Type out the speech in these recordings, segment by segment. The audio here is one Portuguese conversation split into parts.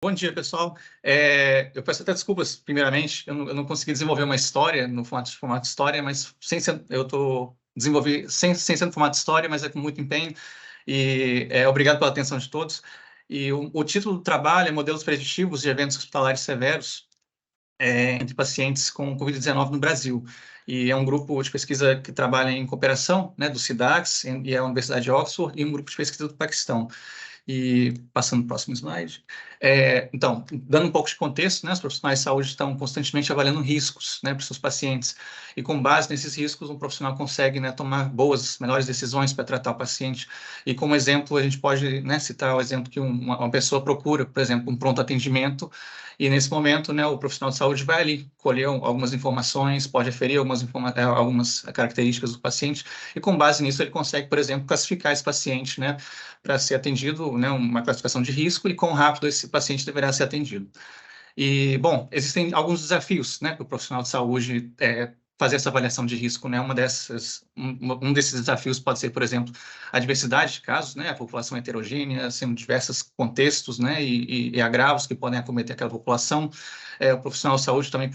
Bom dia, pessoal. Eu peço até desculpas, primeiramente, eu não consegui desenvolver uma história no formato história, mas eu estou desenvolvendo sem ser no formato história, mas é com muito empenho. E obrigado pela atenção de todos. E o título do trabalho é Modelos Preditivos de Eventos Hospitalares Severos entre pacientes com Covid-19 no Brasil. E é um grupo de pesquisa que trabalha em cooperação, né, do SIDAX e a Universidade de Oxford, e um grupo de pesquisa do Paquistão. E passando para o próximo slide. Então, dando um pouco de contexto, né, os profissionais de saúde estão constantemente avaliando riscos, né, para os seus pacientes. E com base nesses riscos, um profissional consegue, né, tomar melhores decisões para tratar o paciente. E como exemplo, a gente pode, né, citar o exemplo que uma pessoa procura, por exemplo, um pronto atendimento, e nesse momento, né, o profissional de saúde vai ali colher algumas informações, pode aferir algumas características do paciente, e com base nisso ele consegue, por exemplo, classificar esse paciente, né, para ser atendido, né, uma classificação de risco e quão rápido esse paciente deverá ser atendido. E, bom, existem alguns desafios, né, para o profissional de saúde fazer essa avaliação de risco, né? Um desses desafios pode ser, por exemplo, a diversidade de casos, né? A população heterogênea, sendo diversos contextos, né? E agravos que podem acometer aquela população. O profissional de saúde também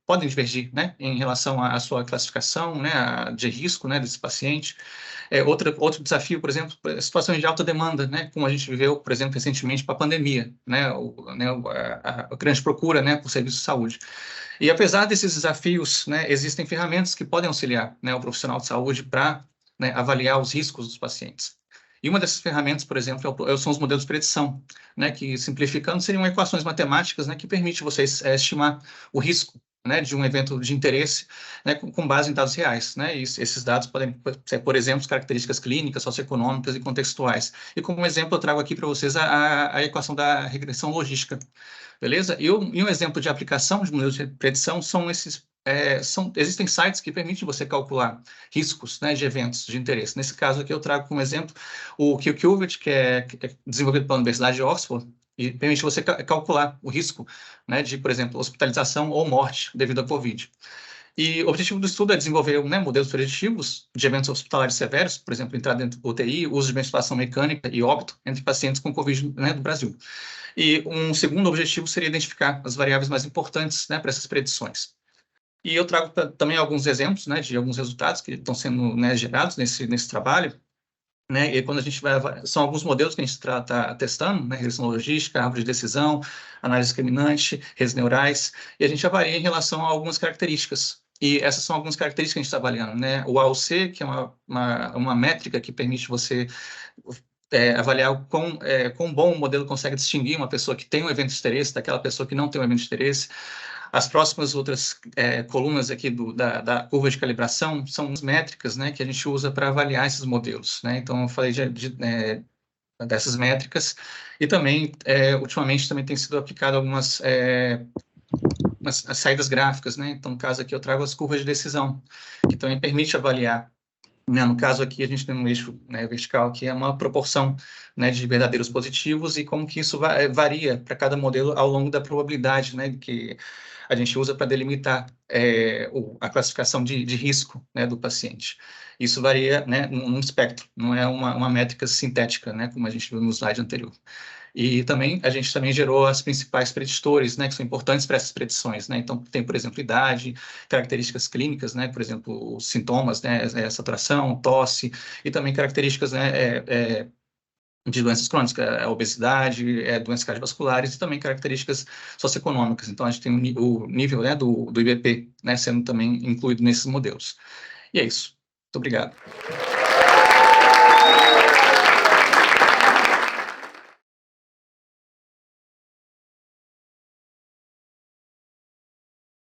podem divergir, né? Em relação à sua classificação, né? De risco, né? Desse paciente. Outro desafio, por exemplo, situações de alta demanda, né, como a gente viveu, por exemplo, recentemente com a pandemia, né, a grande procura, né, por serviços de saúde. E apesar desses desafios, né, existem ferramentas que podem auxiliar, né, o profissional de saúde para, né, avaliar os riscos dos pacientes. E uma dessas ferramentas, por exemplo, são os modelos de predição, né, que, simplificando, seriam equações matemáticas, né, que permitem vocês estimar o risco, né, de um evento de interesse, né, com base em dados reais, né, e esses dados podem ser, por exemplo, características clínicas, socioeconômicas e contextuais. E como exemplo, eu trago aqui para vocês a equação da regressão logística, beleza? E um exemplo de aplicação de modelos de predição são existem sites que permitem você calcular riscos, né, de eventos de interesse. Nesse caso aqui eu trago como exemplo o QQVIT, que é desenvolvido pela Universidade de Oxford, e permite você calcular o risco, né, de, por exemplo, hospitalização ou morte devido à Covid. E o objetivo do estudo é desenvolver, né, modelos preditivos de eventos hospitalares severos, por exemplo, entrada dentro do UTI, uso de ventilação mecânica e óbito entre pacientes com Covid, né, do Brasil. E um segundo objetivo seria identificar as variáveis mais importantes, né, para essas predições. E eu trago também alguns exemplos, né, de alguns resultados que estão sendo, né, gerados nesse trabalho, né, e quando a gente são alguns modelos que a gente está testando, né, regressão logística, árvore de decisão, análise discriminante, redes neurais, e a gente avalia em relação a algumas características. E essas são algumas características que a gente está avaliando, né? O AUC, que é uma métrica que permite você avaliar o quão bom o modelo consegue distinguir uma pessoa que tem um evento de interesse daquela pessoa que não tem um evento de interesse. As próximas outras colunas aqui da curva de calibração são as métricas, né, que a gente usa para avaliar esses modelos, né? Então, eu falei dessas métricas e também, ultimamente, também tem sido aplicado algumas as saídas gráficas, né? Então, no caso aqui, eu trago as curvas de decisão, que também permite avaliar, né? No caso aqui, a gente tem um eixo, né, vertical, que é uma proporção, né, de verdadeiros positivos e como que isso varia para cada modelo ao longo da probabilidade, né, que a gente usa para delimitar a classificação de risco, né, do paciente. Isso varia, né, num espectro, não é uma métrica sintética, né, como a gente viu no slide anterior. E também, a gente também gerou as principais preditores, né, que são importantes para essas predições, né? Então, tem, por exemplo, idade, características clínicas, né, por exemplo, os sintomas, né, saturação, tosse, e também características, né, de doenças crônicas, a obesidade, doenças cardiovasculares e também características socioeconômicas. Então, a gente tem o nível, né, do IBP, né, sendo também incluído nesses modelos. E é isso. Muito obrigado.